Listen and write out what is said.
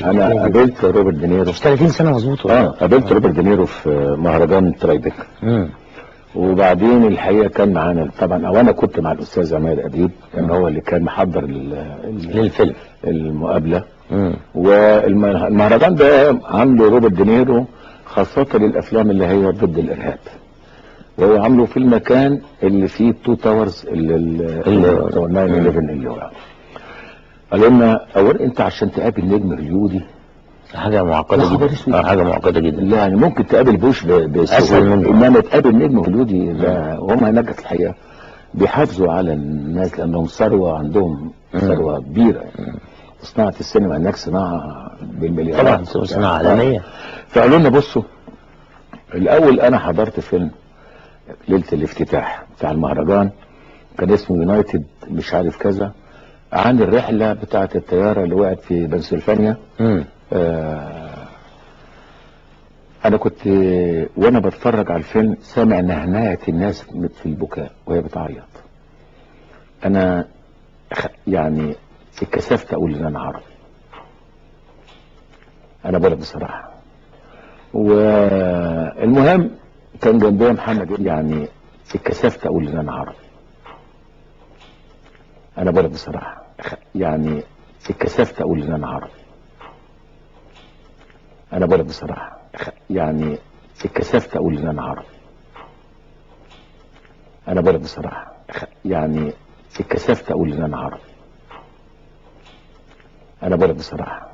انا قابلت روبرت دينيرو 30 سنه مظبوط قابلت روبرت دينيرو في مهرجان ترايبك. وبعدين الحقيقه كان معانا طبعا، او انا كنت مع الاستاذ عماد اديب، كان هو اللي كان محضر للفيلم المقابله. والمهرجان ده عامله روبرت دينيرو خاصه للافلام اللي هي ضد الارهاب، وهو عامله في المكان اللي فيه التو تاورز اللي 9/11 اللي هو قال لنا اولا انت عشان تقابل نجم هوليودي حاجه معقده جدا. حاجه معقده جدا. لا يعني ممكن تقابل بوش بسهوله، انما تقابل نجم هوليودي ده هم هناك في الحقيقه بيحافظوا على الناس لانهم ثروه، عندهم ثروه كبيره يعني. صناعه السينما هناك صناعه بالمليارات، طبعا صناعه عالميه. فقالوا لنا بصوا، الاول انا حضرت فيلم ليله الافتتاح بتاع المهرجان كان اسمه يونايتد مش عارف كذا، عن الرحله بتاعه الطياره اللي وقعت في بنسلفانيا. انا كنت وانا بتفرج على الفيلم سامع نهناة الناس في البكاء وهي بتعيط. انا يعني اتكسفت اقول ان انا عربي، انا بقولك بصراحه. والمهم كان جنبي محمد، يعني اتكسفت اقول ان انا عربي، انا بقولك بصراحه، يعني اتكسفت اقول ان انا عربي، انا بقولك بصراحه، يعني اتكسفت اقول ان انا عربي، انا بقولك بصراحه، يعني اتكسفت اقول ان انا عربي، انا بقولك بصراحه.